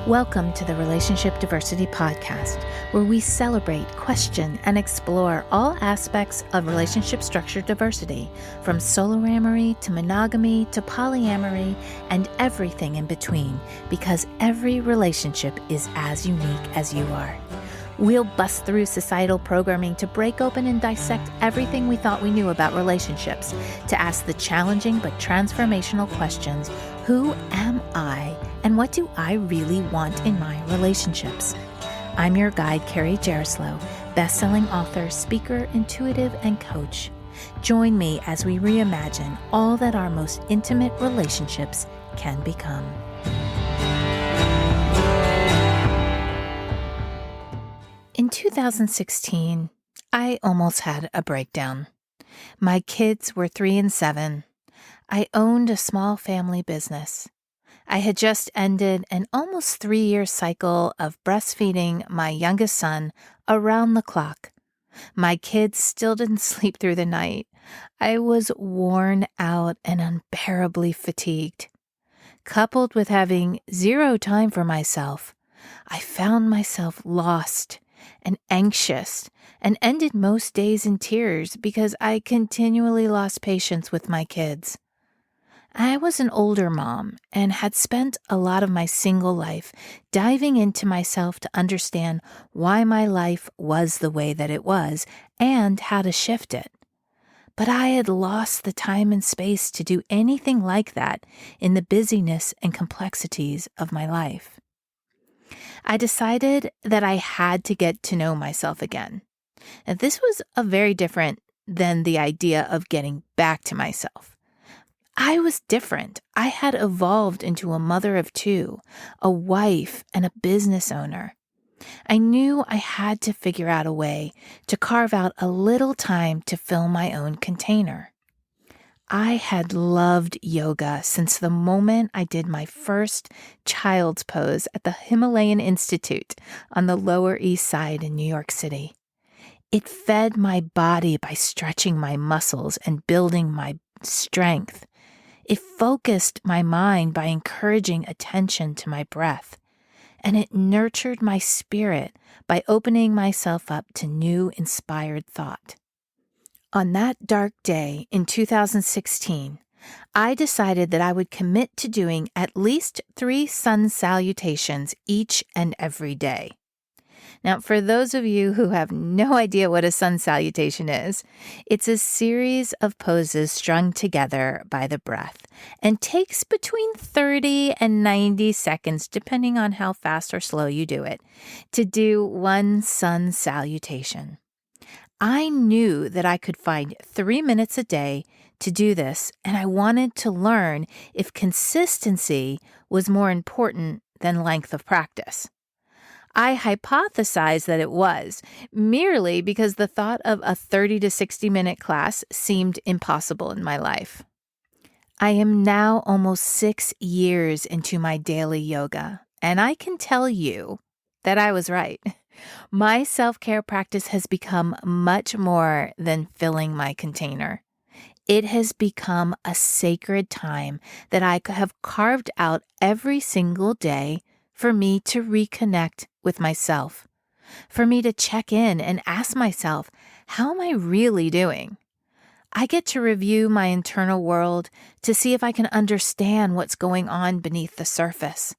Welcome to the Relationship Diversity Podcast, where we celebrate, question, and explore all aspects of relationship structure diversity, from soloamory to monogamy to polyamory and everything in between, because every relationship is as unique as you are. We'll bust through societal programming to break open and dissect everything we thought we knew about relationships, to ask the challenging but transformational questions: who am I, and what do I really want in my relationships? I'm your guide, Carrie Jaroslaw, best-selling author, speaker, intuitive, and coach. Join me as we reimagine all that our most intimate relationships can become. In 2016, I almost had a breakdown. My kids were 3 and 7. I owned a small family business. I had just ended an almost 3-year cycle of breastfeeding my youngest son around the clock. My kids still didn't sleep through the night. I was worn out and unbearably fatigued. Coupled with having zero time for myself, I found myself lost and anxious and ended most days in tears because I continually lost patience with my kids. I was an older mom and had spent a lot of my single life diving into myself to understand why my life was the way that it was and how to shift it. But I had lost the time and space to do anything like that in the busyness and complexities of my life. I decided that I had to get to know myself again. And this was a very different than the idea of getting back to myself. I was different. I had evolved into a mother of 2, a wife, and a business owner. I knew I had to figure out a way to carve out a little time to fill my own container. I had loved yoga since the moment I did my first child's pose at the Himalayan Institute on the Lower East Side in New York City. It fed my body by stretching my muscles and building my strength. It focused my mind by encouraging attention to my breath. And it nurtured my spirit by opening myself up to new inspired thought. On that dark day in 2016, I decided that I would commit to doing at least 3 sun salutations each and every day. Now, for those of you who have no idea what a sun salutation is, it's a series of poses strung together by the breath and takes between 30 and 90 seconds, depending on how fast or slow you do it, to do one sun salutation. I knew that I could find 3 minutes a day to do this, and I wanted to learn if consistency was more important than length of practice. I hypothesized that it was, merely because the thought of a 30 to 60-minute class seemed impossible in my life. I am now almost 6 years into my daily yoga, and I can tell you that I was right. My self-care practice has become much more than filling my container. It has become a sacred time that I have carved out every single day for me to reconnect with myself, for me to check in and ask myself, how am I really doing? I get to review my internal world to see if I can understand what's going on beneath the surface.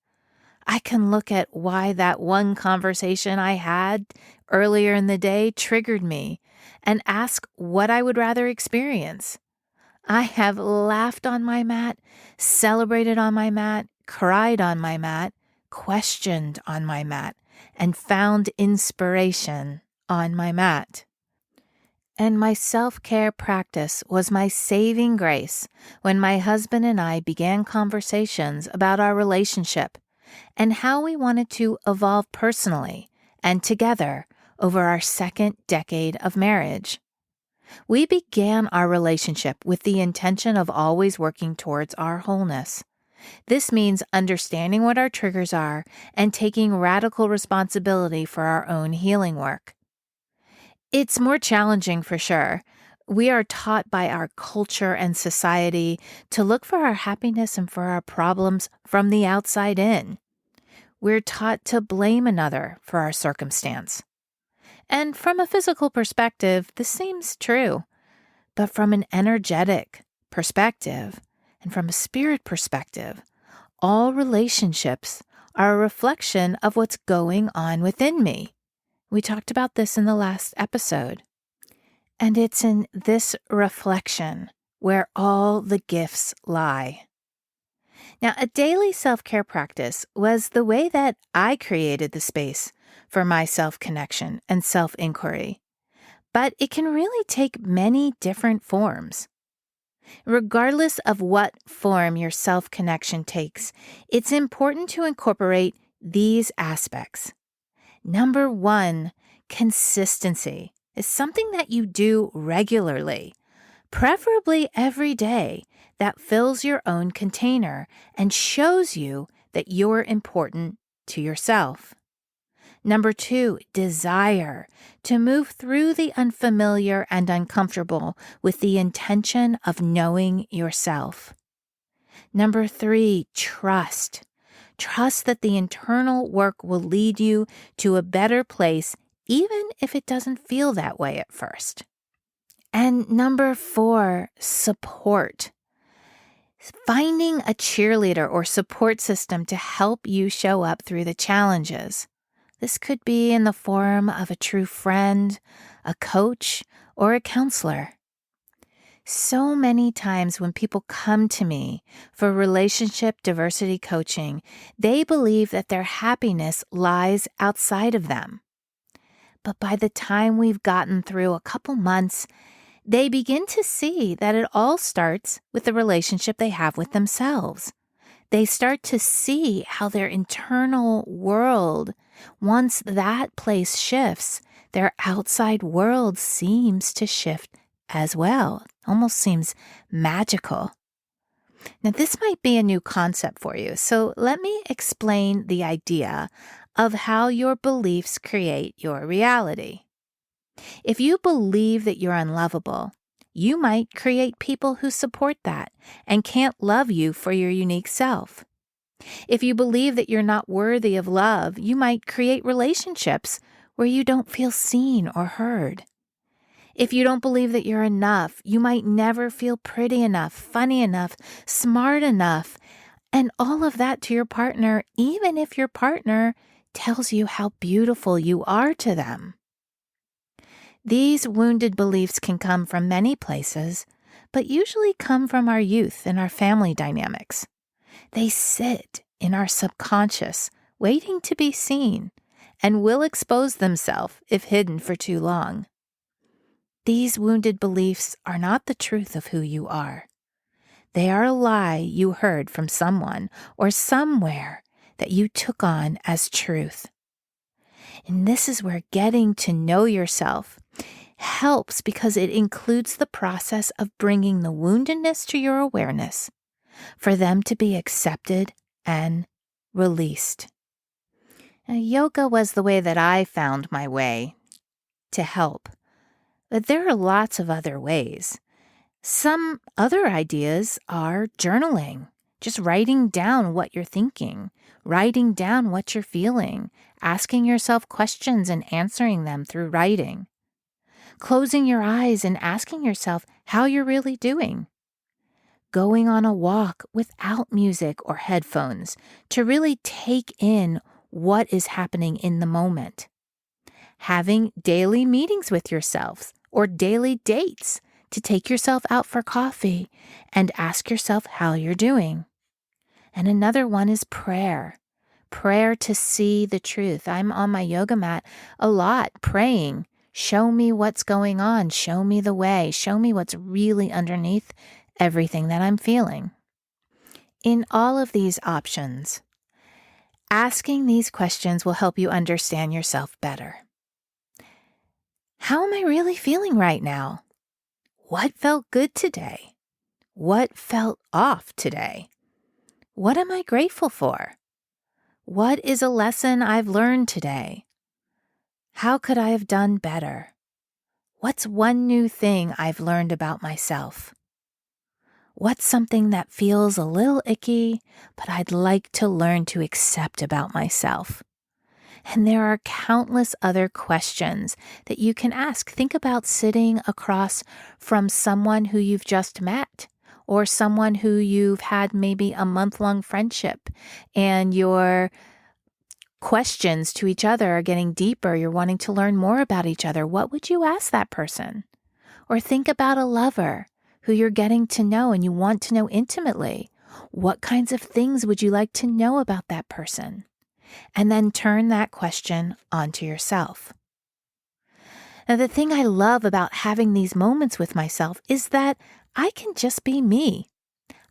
I can look at why that one conversation I had earlier in the day triggered me and ask what I would rather experience. I have laughed on my mat, celebrated on my mat, cried on my mat, questioned on my mat, and found inspiration on my mat. And my self-care practice was my saving grace when my husband and I began conversations about our relationship and how we wanted to evolve personally and together over our 2nd decade of marriage. We began our relationship with the intention of always working towards our wholeness. This means understanding what our triggers are and taking radical responsibility for our own healing work. It's more challenging for sure. We are taught by our culture and society to look for our happiness and for our problems from the outside in. we're taught to blame another for our circumstance. And from a physical perspective, this seems true. But from an energetic perspective and from a spirit perspective, all relationships are a reflection of what's going on within me. We talked about this in the last episode. And it's in this reflection where all the gifts lie. Now, a daily self-care practice was the way that I created the space for my self-connection and self-inquiry. But it can really take many different forms. Regardless of what form your self-connection takes, it's important to incorporate these aspects. Number one, consistency is something that you do regularly, preferably every day, that fills your own container and shows you that you're important to yourself. Number two, desire, to move through the unfamiliar and uncomfortable with the intention of knowing yourself. Number three, trust. Trust that the internal work will lead you to a better place, even if it doesn't feel that way at first. And number four, support. Finding a cheerleader or support system to help you show up through the challenges. This could be in the form of a true friend, a coach, or a counselor. So many times when people come to me for relationship diversity coaching, they believe that their happiness lies outside of them. But by the time we've gotten through a couple months, they begin to see that it all starts with the relationship they have with themselves. They start to see how their internal world, once that place shifts, their outside world seems to shift as well. Almost seems magical. Now, this might be a new concept for you, so let me explain the idea of how your beliefs create your reality. If you believe that you're unlovable, you might create people who support that and can't love you for your unique self. If you believe that you're not worthy of love, you might create relationships where you don't feel seen or heard. If you don't believe that you're enough, you might never feel pretty enough, funny enough, smart enough, and all of that to your partner, even if your partner tells you how beautiful you are to them. These wounded beliefs can come from many places, but usually come from our youth and our family dynamics. They sit in our subconscious, waiting to be seen, and will expose themselves if hidden for too long. These wounded beliefs are not the truth of who you are. They are a lie you heard from someone or somewhere that you took on as truth. And this is where getting to know yourself helps, because it includes the process of bringing the woundedness to your awareness for them to be accepted and released. Now, yoga was the way that I found my way to help, but there are lots of other ways. Some other ideas are journaling, just writing down what you're thinking, writing down what you're feeling, asking yourself questions and answering them through writing. Closing your eyes and asking yourself how you're really doing. Going on a walk without music or headphones to really take in what is happening in the moment. Having daily meetings with yourselves or daily dates to take yourself out for coffee and ask yourself how you're doing. And another one is prayer. Prayer to see the truth. I'm on my yoga mat a lot praying. Show me what's going on. Show me the way. Show me what's really underneath everything that I'm feeling. In all of these options, asking these questions will help you understand yourself better. How am I really feeling right now? What felt good today? What felt off today? What am I grateful for? What is a lesson I've learned today? How could I have done better? What's one new thing I've learned about myself? What's something that feels a little icky, but I'd like to learn to accept about myself? And there are countless other questions that you can ask. Think about sitting across from someone who you've just met or someone who you've had maybe a month-long friendship, and your questions to each other are getting deeper. You're wanting to learn more about each other. What would you ask that person? Or think about a lover who you're getting to know and you want to know intimately. What kinds of things would you like to know about that person? And then turn that question onto yourself. Now, the thing I love about having these moments with myself is that I can just be me.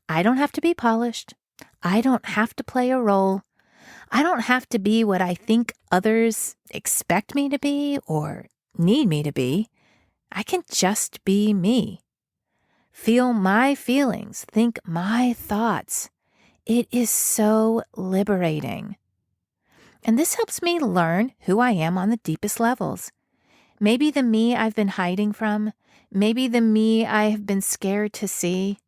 I don't have to be polished. I don't have to play a role. I don't have to be what I think others expect me to be or need me to be. I can just be me. Feel my feelings. Think my thoughts. It is so liberating. And this helps me learn who I am on the deepest levels. Maybe the me I've been hiding from. Maybe the me I have been scared to see.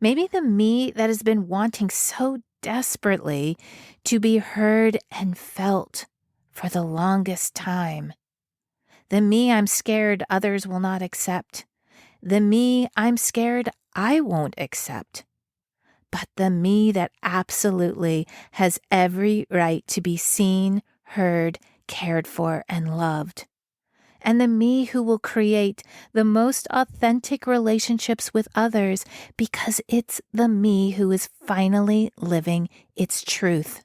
Maybe the me that has been wanting so desperately to be heard and felt for the longest time. The me I'm scared others will not accept. The me I'm scared I won't accept. But the me that absolutely has every right to be seen, heard, cared for, and loved. And the me who will create the most authentic relationships with others because it's the me who is finally living its truth.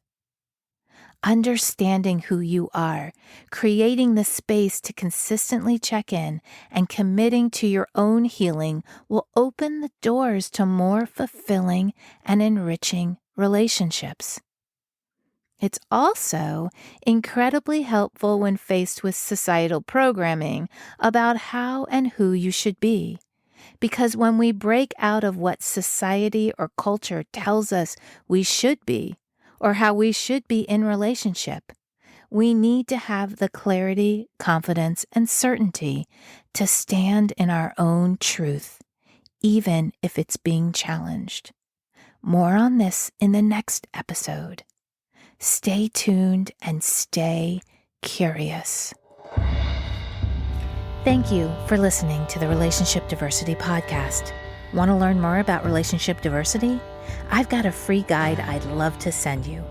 Understanding who you are, creating the space to consistently check in, and committing to your own healing will open the doors to more fulfilling and enriching relationships. It's also incredibly helpful when faced with societal programming about how and who you should be. Because when we break out of what society or culture tells us we should be, or how we should be in relationship, we need to have the clarity, confidence, and certainty to stand in our own truth, even if it's being challenged. More on this in the next episode. Stay tuned and stay curious. Thank you for listening to the Relationship Diversity Podcast. Want to learn more about relationship diversity? I've got a free guide I'd love to send you.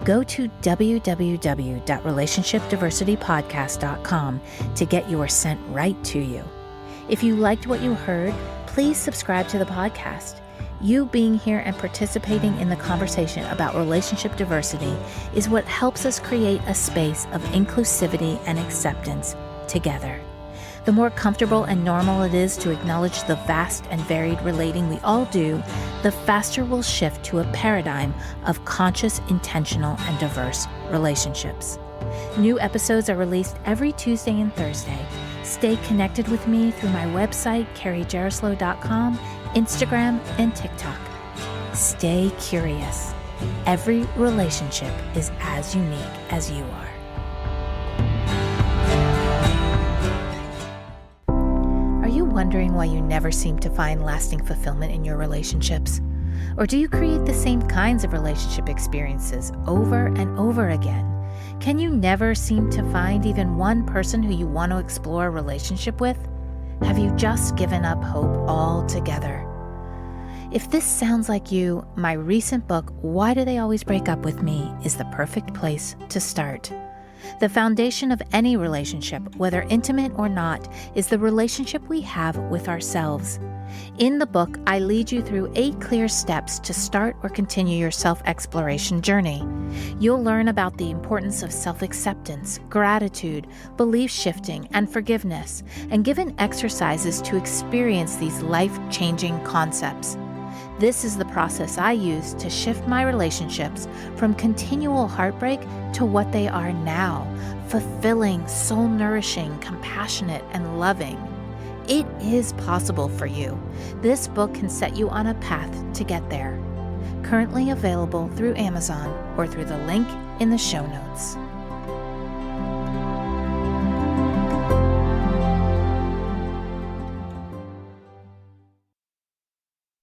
Go to www.relationshipdiversitypodcast.com to get yours sent right to you. If you liked what you heard, please subscribe to the podcast. You being here and participating in the conversation about relationship diversity is what helps us create a space of inclusivity and acceptance together. The more comfortable and normal it is to acknowledge the vast and varied relating we all do, the faster we'll shift to a paradigm of conscious, intentional, and diverse relationships. New episodes are released every Tuesday and Thursday. Stay connected with me through my website, carriejaroslow.com, Instagram, and TikTok. Stay curious. Every relationship is as unique as you are. Are you wondering why you never seem to find lasting fulfillment in your relationships? Or do you create the same kinds of relationship experiences over and over again? Can you never seem to find even one person who you want to explore a relationship with? Have you just given up hope altogether? If this sounds like you, my recent book, Why Do They Always Break Up With Me, is the perfect place to start. The foundation of any relationship, whether intimate or not, is the relationship we have with ourselves. In the book, I lead you through 8 clear steps to start or continue your self-exploration journey. You'll learn about the importance of self-acceptance, gratitude, belief shifting, and forgiveness, and given exercises to experience these life-changing concepts. This is the process I use to shift my relationships from continual heartbreak to what they are now, fulfilling, soul-nourishing, compassionate, and loving. It is possible for you. This book can set you on a path to get there. Currently available through Amazon or through the link in the show notes.